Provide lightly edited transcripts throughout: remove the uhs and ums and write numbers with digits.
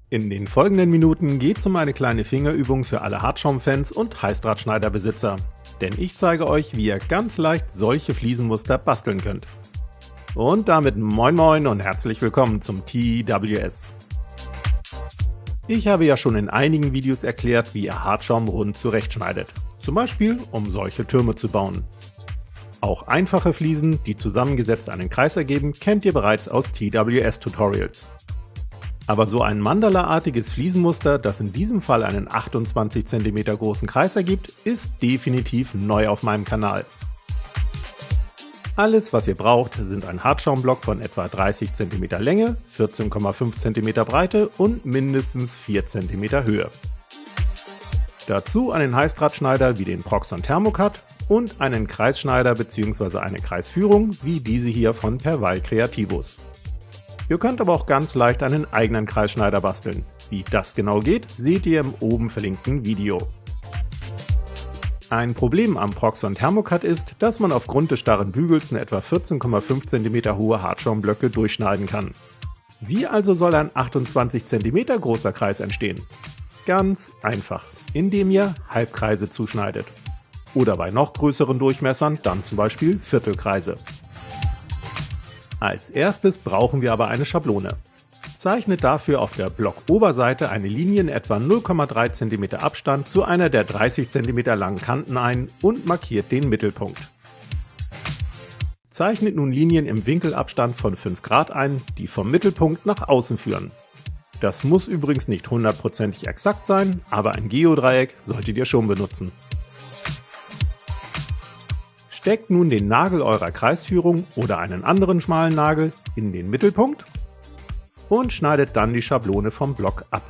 In den folgenden Minuten geht es um eine kleine Fingerübung für alle Hartschaumfans und Heißdrahtschneiderbesitzer. Denn ich zeige euch, wie ihr ganz leicht solche Fliesenmuster basteln könnt. Und damit moin moin und herzlich willkommen zum TWS. Ich habe ja schon in einigen Videos erklärt, wie ihr Hartschaum rund zurechtschneidet. Zum Beispiel, um solche Türme zu bauen. Auch einfache Fliesen, die zusammengesetzt einen Kreis ergeben, kennt ihr bereits aus TWS-Tutorials. Aber so ein Mandala-artiges Fliesenmuster, das in diesem Fall einen 28 cm großen Kreis ergibt, ist definitiv neu auf meinem Kanal. Alles, was ihr braucht, sind ein Hartschaumblock von etwa 30 cm Länge, 14,5 cm Breite und mindestens 4 cm Höhe. Dazu einen Heißdrahtschneider wie den Proxxon Thermocut und einen Kreisschneider bzw. eine Kreisführung wie diese hier von Perwal Creativus. Ihr könnt aber auch ganz leicht einen eigenen Kreisschneider basteln. Wie das genau geht, seht ihr im oben verlinkten Video. Ein Problem am Proxxon Thermocut ist, dass man aufgrund des starren Bügels nur etwa 14,5 cm hohe Hartschaumblöcke durchschneiden kann. Wie also soll ein 28 cm großer Kreis entstehen? Ganz einfach, indem ihr Halbkreise zuschneidet. Oder bei noch größeren Durchmessern dann zum Beispiel Viertelkreise. Als erstes brauchen wir aber eine Schablone. Zeichnet dafür auf der Blockoberseite eine Linie in etwa 0,3 cm Abstand zu einer der 30 cm langen Kanten ein und markiert den Mittelpunkt. Zeichnet nun Linien im Winkelabstand von 5 Grad ein, die vom Mittelpunkt nach außen führen. Das muss übrigens nicht hundertprozentig exakt sein, aber ein Geodreieck solltet ihr schon benutzen. Steckt nun den Nagel eurer Kreisführung oder einen anderen schmalen Nagel in den Mittelpunkt und schneidet dann die Schablone vom Block ab.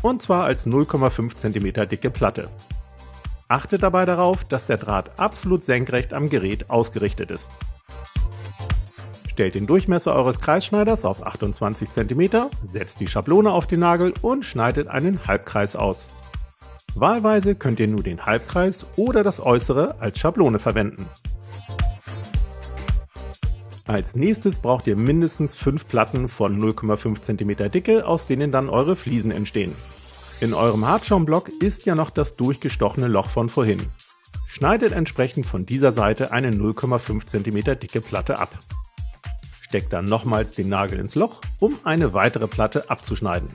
Und zwar als 0,5 cm dicke Platte. Achtet dabei darauf, dass der Draht absolut senkrecht am Gerät ausgerichtet ist. Stellt den Durchmesser eures Kreisschneiders auf 28 cm, setzt die Schablone auf den Nagel und schneidet einen Halbkreis aus. Wahlweise könnt ihr nur den Halbkreis oder das Äußere als Schablone verwenden. Als nächstes braucht ihr mindestens 5 Platten von 0,5 cm Dicke, aus denen dann eure Fliesen entstehen. In eurem Hartschaumblock ist ja noch das durchgestochene Loch von vorhin. Schneidet entsprechend von dieser Seite eine 0,5 cm dicke Platte ab. Steckt dann nochmals den Nagel ins Loch, um eine weitere Platte abzuschneiden.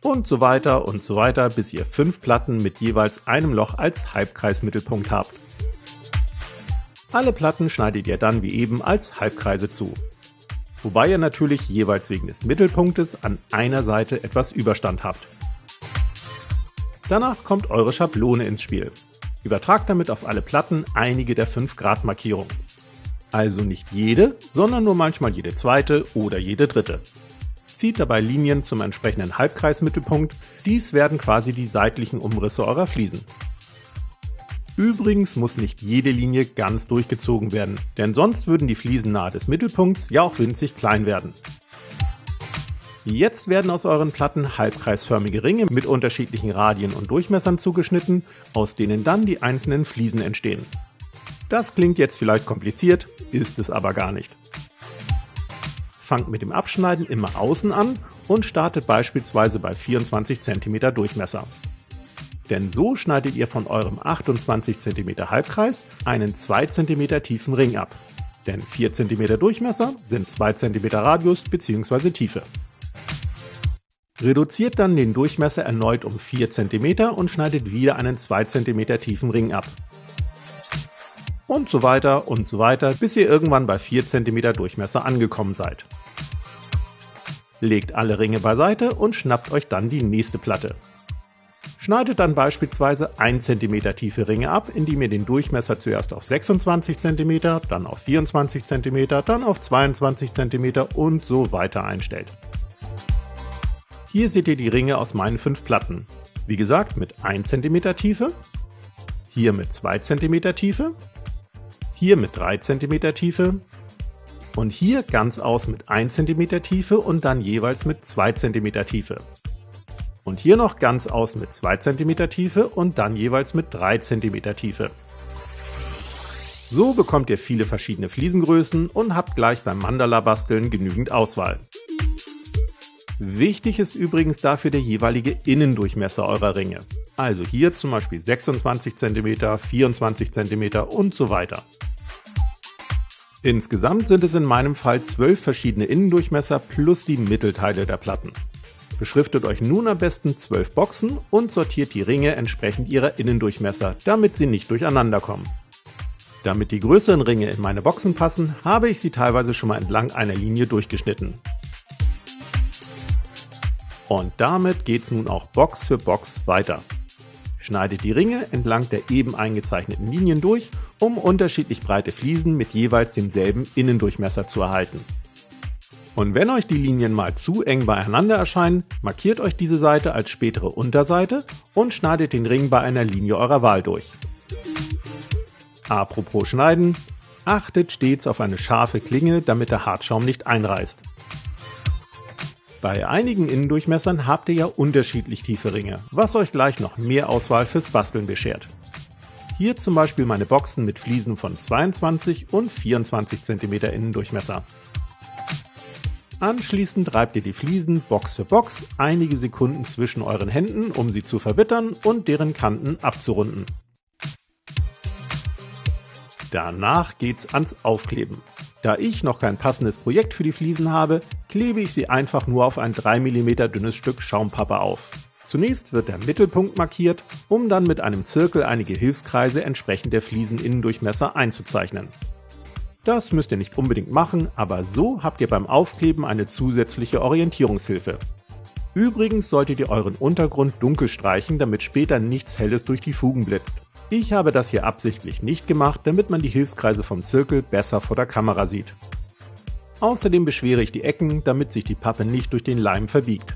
Und so weiter, bis ihr 5 Platten mit jeweils einem Loch als Halbkreismittelpunkt habt. Alle Platten schneidet ihr dann wie eben als Halbkreise zu. Wobei ihr natürlich jeweils wegen des Mittelpunktes an einer Seite etwas Überstand habt. Danach kommt eure Schablone ins Spiel. Übertragt damit auf alle Platten einige der 5 Grad Markierungen. Also nicht jede, sondern nur manchmal jede zweite oder jede dritte. Zieht dabei Linien zum entsprechenden Halbkreismittelpunkt, dies werden quasi die seitlichen Umrisse eurer Fliesen. Übrigens muss nicht jede Linie ganz durchgezogen werden, denn sonst würden die Fliesen nahe des Mittelpunkts ja auch winzig klein werden. Jetzt werden aus euren Platten halbkreisförmige Ringe mit unterschiedlichen Radien und Durchmessern zugeschnitten, aus denen dann die einzelnen Fliesen entstehen. Das klingt jetzt vielleicht kompliziert, ist es aber gar nicht. Fangt mit dem Abschneiden immer außen an und startet beispielsweise bei 24 cm Durchmesser. Denn so schneidet ihr von eurem 28 cm Halbkreis einen 2 cm tiefen Ring ab. Denn 4 cm Durchmesser sind 2 cm Radius bzw. Tiefe. Reduziert dann den Durchmesser erneut um 4 cm und schneidet wieder einen 2 cm tiefen Ring ab. Und so weiter, bis ihr irgendwann bei 4 cm Durchmesser angekommen seid. Legt alle Ringe beiseite und schnappt euch dann die nächste Platte. Schneidet dann beispielsweise 1 cm tiefe Ringe ab, indem ihr den Durchmesser zuerst auf 26 cm, dann auf 24 cm, dann auf 22 cm und so weiter einstellt. Hier seht ihr die Ringe aus meinen 5 Platten. Wie gesagt mit 1 cm Tiefe, hier mit 2 cm Tiefe, hier mit 3 cm Tiefe und hier ganz aus mit 1 cm Tiefe und dann jeweils mit 2 cm Tiefe. Und hier noch ganz aus mit 2 cm Tiefe und dann jeweils mit 3 cm Tiefe. So bekommt ihr viele verschiedene Fliesengrößen und habt gleich beim Mandala-Basteln genügend Auswahl. Wichtig ist übrigens dafür der jeweilige Innendurchmesser eurer Ringe. Also hier zum Beispiel 26 cm, 24 cm und so weiter. Insgesamt sind es in meinem Fall 12 verschiedene Innendurchmesser plus die Mittelteile der Platten. Beschriftet euch nun am besten 12 Boxen und sortiert die Ringe entsprechend ihrer Innendurchmesser, damit sie nicht durcheinander kommen. Damit die größeren Ringe in meine Boxen passen, habe ich sie teilweise schon mal entlang einer Linie durchgeschnitten. Und damit geht's nun auch Box für Box weiter. Schneidet die Ringe entlang der eben eingezeichneten Linien durch, um unterschiedlich breite Fliesen mit jeweils demselben Innendurchmesser zu erhalten. Und wenn euch die Linien mal zu eng beieinander erscheinen, markiert euch diese Seite als spätere Unterseite und schneidet den Ring bei einer Linie eurer Wahl durch. Apropos Schneiden, achtet stets auf eine scharfe Klinge, damit der Hartschaum nicht einreißt. Bei einigen Innendurchmessern habt ihr ja unterschiedlich tiefe Ringe, was euch gleich noch mehr Auswahl fürs Basteln beschert. Hier zum Beispiel meine Boxen mit Fliesen von 22 und 24 cm Innendurchmesser. Anschließend reibt ihr die Fliesen Box für Box einige Sekunden zwischen euren Händen, um sie zu verwittern und deren Kanten abzurunden. Danach geht's ans Aufkleben. Da ich noch kein passendes Projekt für die Fliesen habe, klebe ich sie einfach nur auf ein 3 mm dünnes Stück Schaumpappe auf. Zunächst wird der Mittelpunkt markiert, um dann mit einem Zirkel einige Hilfskreise entsprechend der Flieseninnendurchmesser einzuzeichnen. Das müsst ihr nicht unbedingt machen, aber so habt ihr beim Aufkleben eine zusätzliche Orientierungshilfe. Übrigens solltet ihr euren Untergrund dunkel streichen, damit später nichts Helles durch die Fugen blitzt. Ich habe das hier absichtlich nicht gemacht, damit man die Hilfskreise vom Zirkel besser vor der Kamera sieht. Außerdem beschwere ich die Ecken, damit sich die Pappe nicht durch den Leim verbiegt.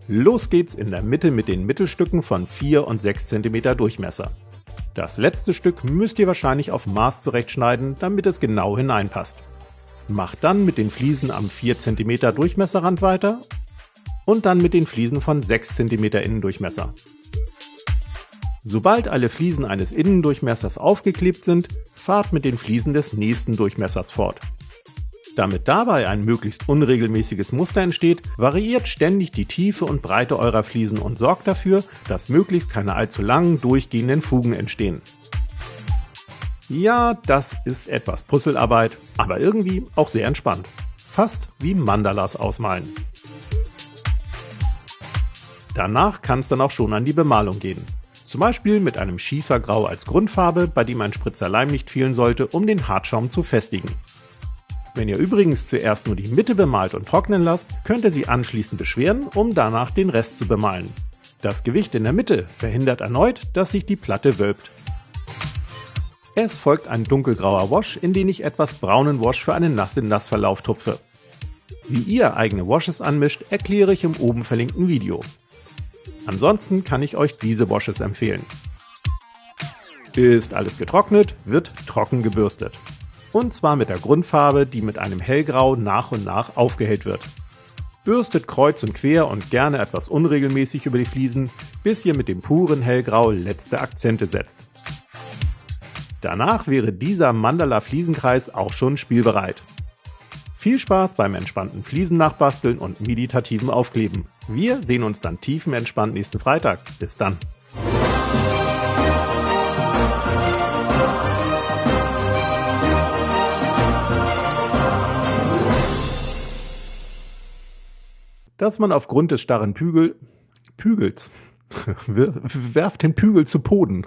Los geht's in der Mitte mit den Mittelstücken von 4 und 6 cm Durchmesser. Das letzte Stück müsst ihr wahrscheinlich auf Maß zurechtschneiden, damit es genau hineinpasst. Macht dann mit den Fliesen am 4 cm Durchmesserrand weiter und dann mit den Fliesen von 6 cm Innendurchmesser. Sobald alle Fliesen eines Innendurchmessers aufgeklebt sind, fahrt mit den Fliesen des nächsten Durchmessers fort. Damit dabei ein möglichst unregelmäßiges Muster entsteht, variiert ständig die Tiefe und Breite eurer Fliesen und sorgt dafür, dass möglichst keine allzu langen, durchgehenden Fugen entstehen. Ja, das ist etwas Puzzlearbeit, aber irgendwie auch sehr entspannt. Fast wie Mandalas ausmalen. Danach kann es dann auch schon an die Bemalung gehen. Zum Beispiel mit einem Schiefergrau als Grundfarbe, bei dem ein Spritzer Leim nicht fehlen sollte, um den Hartschaum zu festigen. Wenn ihr übrigens zuerst nur die Mitte bemalt und trocknen lasst, könnt ihr sie anschließend beschweren, um danach den Rest zu bemalen. Das Gewicht in der Mitte verhindert erneut, dass sich die Platte wölbt. Es folgt ein dunkelgrauer Wash, in den ich etwas braunen Wash für einen Nass-in-Nass-Verlauf tupfe. Wie ihr eigene Washes anmischt, erkläre ich im oben verlinkten Video. Ansonsten kann ich euch diese Washes empfehlen. Ist alles getrocknet, wird trocken gebürstet. Und zwar mit der Grundfarbe, die mit einem Hellgrau nach und nach aufgehellt wird. Bürstet kreuz und quer und gerne etwas unregelmäßig über die Fliesen, bis ihr mit dem puren Hellgrau letzte Akzente setzt. Danach wäre dieser Mandala-Fliesenkreis auch schon spielbereit. Viel Spaß beim entspannten Fliesen nachbasteln und meditativen Aufkleben. Wir sehen uns dann tiefenentspannt nächsten Freitag. Bis dann. Dass man aufgrund des starren Pügels werft den Pügel zu Boden.